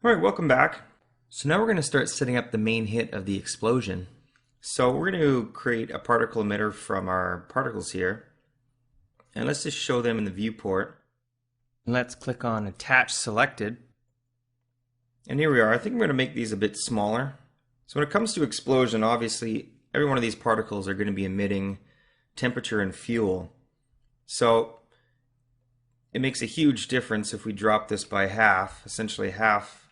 All right, welcome back. So now we're going to start setting up the main hit of the explosion. So we're going to create a particle emitter from our particles here. And let's just show them in the viewport. Let's click on Attach Selected. And here we are. I think I'm going to make these a bit smaller. So when it comes to explosion, obviously every one of these particles are going to be emitting temperature and fuel. So it makes a huge difference if we drop this by half, essentially half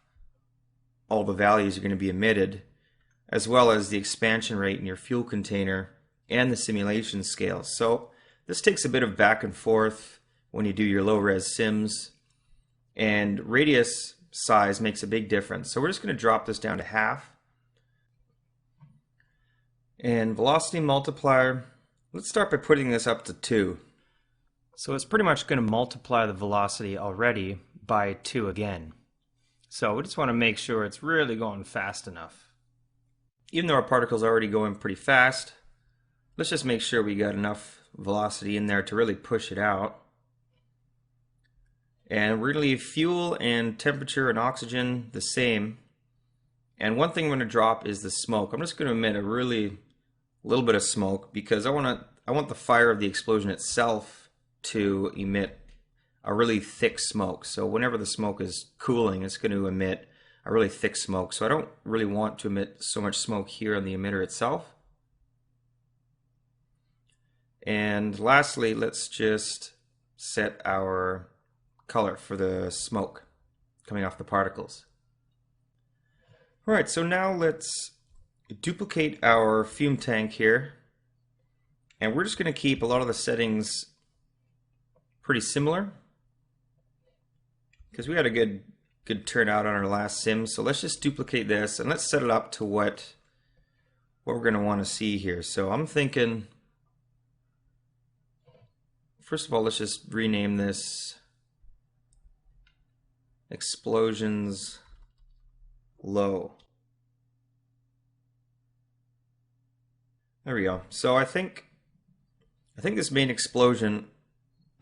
all the values are going to be emitted, as well as the expansion rate in your fuel container and the simulation scale. So this takes a bit of back and forth when you do your low-res sims, and radius size makes a big difference. So we're just going to drop this down to half. And velocity multiplier, let's start by putting this up to 2. So it's pretty much going to multiply the velocity already by 2 again. So we just want to make sure it's really going fast enough. Even though our particle's already going pretty fast, let's just make sure we got enough velocity in there to really push it out. And we're going to leave fuel and temperature and oxygen the same. And one thing I'm going to drop is the smoke. I'm just going to emit a little bit of smoke because I want the fire of the explosion itself to emit a really thick smoke. So whenever the smoke is cooling, it's going to emit a really thick smoke. So I don't really want to emit so much smoke here on the emitter itself. And lastly, let's just set our color for the smoke coming off the particles. All right, so now let's duplicate our fume tank here. And we're just going to keep a lot of the settings pretty similar, because we had a good turnout on our last sim. So let's just duplicate this and let's set it up to what we're going to want to see here. So I'm thinking, first of all, let's just rename this Explosions Low. There we go. So I think this main explosion,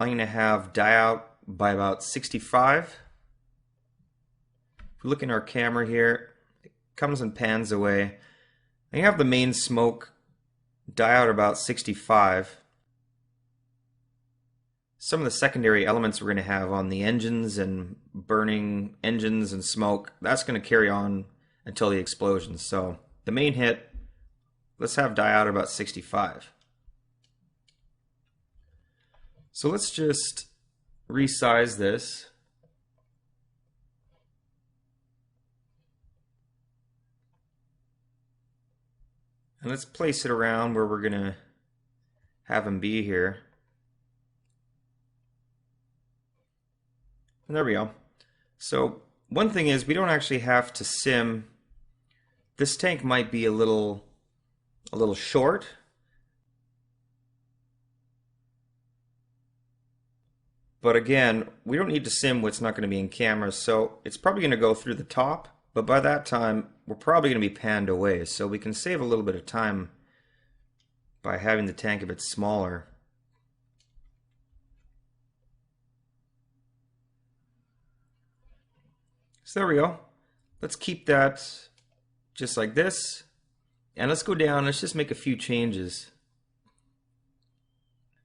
I'm going to have die out by about 65. If we look in our camera here, it comes and pans away. And you have the main smoke die out about 65. Some of the secondary elements we're going to have on the engines and burning engines and smoke, that's going to carry on until the explosion. So the main hit, let's have die out about 65. So let's just resize this. And let's place it around where we're going to have them be here. And there we go. So one thing is, we don't actually have to sim. This tank might be a little short. But again, we don't need to sim what's not going to be in camera, so it's probably going to go through the top, but by that time, we're probably going to be panned away, so we can save a little bit of time by having the tank a bit smaller. So there we go. Let's keep that just like this, and let's go down, let's just make a few changes.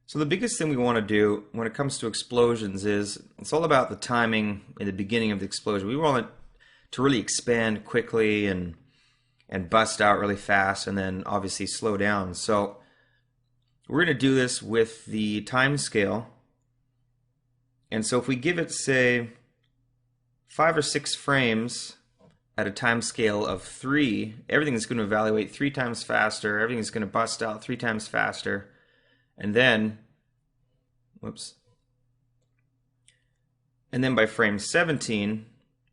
So the biggest thing we want to do when it comes to explosions is it's all about the timing in the beginning of the explosion. We want it to really expand quickly and bust out really fast, and then obviously slow down. So we're going to do this with the time scale. And so if we give it, say, 5 or 6 frames at a time scale of 3, everything is going to evaluate 3 times faster, everything is going to bust out 3 times faster. And then, and then by frame 17,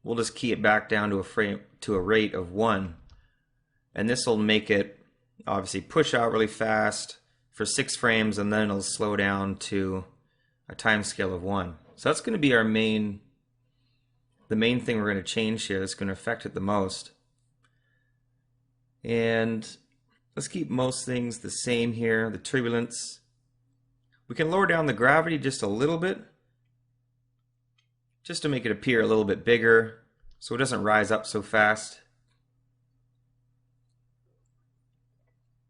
we'll just key it back down to a rate of 1. And this will make it obviously push out really fast for 6 frames, and then it'll slow down to a time scale of 1. So that's going to be the main thing we're going to change here that's going to affect it the most. And let's keep most things the same here, the turbulence. We can lower down the gravity just a little bit, just to make it appear a little bit bigger. so it doesn't rise up so fast.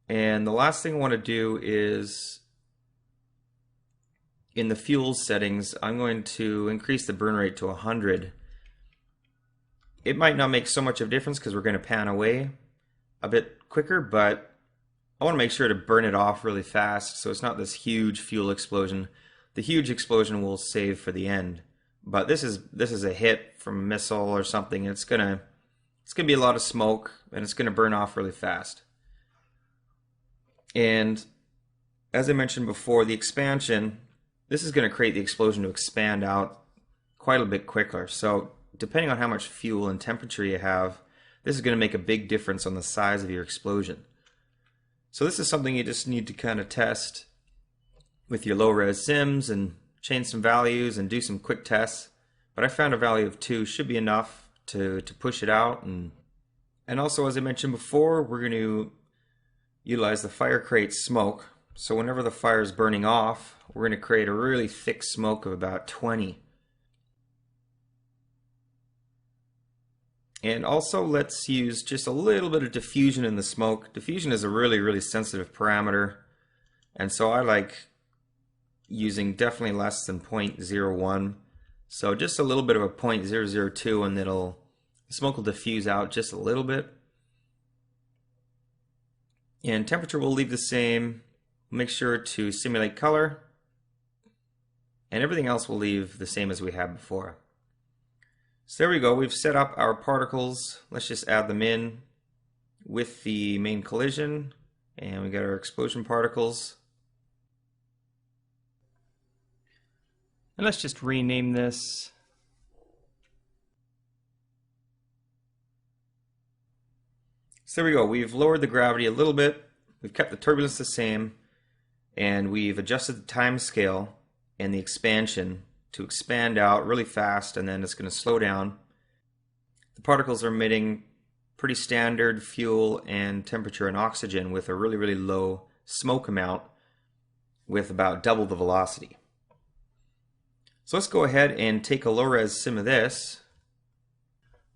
And the last thing I want to do is in the fuel settings, I'm going to increase the burn rate to 100. It might not make so much of a difference because we're going to pan away a bit quicker, but I want to make sure to burn it off really fast so it's not this huge fuel explosion. The huge explosion we'll save for the end, but this is a hit from a missile or something. It's gonna be a lot of smoke and it's gonna burn off really fast. And as I mentioned before, the expansion, this is going to create the explosion to expand out quite a bit quicker. So depending on how much fuel and temperature you have, this is going to make a big difference on the size of your explosion. So this is something you just need to kind of test with your low-res sims and change some values and do some quick tests. But I found a value of 2 should be enough to push it out. And also, as I mentioned before, we're going to utilize the fire crate smoke. So whenever the fire is burning off, we're going to create a really thick smoke of about 20. And also let's use just a little bit of diffusion in the smoke. Diffusion is a really, really sensitive parameter. And so I like using definitely less than 0.01. So just a little bit of a 0.002 and the smoke will diffuse out just a little bit. And temperature will leave the same. Make sure to simulate color. And everything else will leave the same as we had before. So there we go. We've set up our particles. Let's just add them in with the main collision. And we got our explosion particles. And let's just rename this. So there we go. We've lowered the gravity a little bit. We've kept the turbulence the same. And we've adjusted the time scale and the expansion to expand out really fast, and then it's going to slow down. The particles are emitting pretty standard fuel and temperature and oxygen with a really, really low smoke amount with about double the velocity. So let's go ahead and take a low-res sim of this.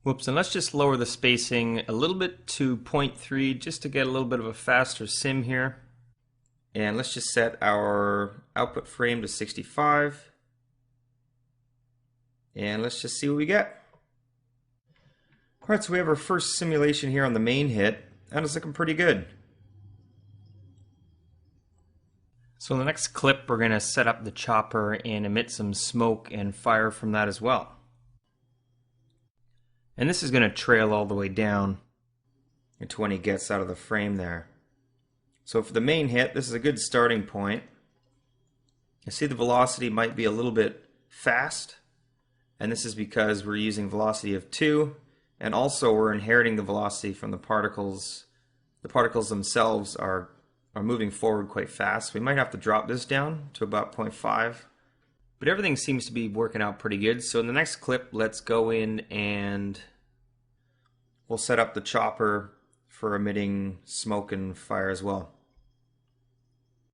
Whoops, and let's just lower the spacing a little bit to 0.3 just to get a little bit of a faster sim here. And let's just set our output frame to 65. And let's just see what we get. Alright, so we have our first simulation here on the main hit, and it's looking pretty good. So in the next clip, we're going to set up the chopper and emit some smoke and fire from that as well. And this is going to trail all the way down until when he gets out of the frame there. So for the main hit, this is a good starting point. You see the velocity might be a little bit fast, and this is because we're using velocity of 2, and also we're inheriting the velocity from the particles. The particles themselves are moving forward quite fast. We might have to drop this down to about 0.5. But everything seems to be working out pretty good. So in the next clip, let's go in and we'll set up the chopper for emitting smoke and fire as well.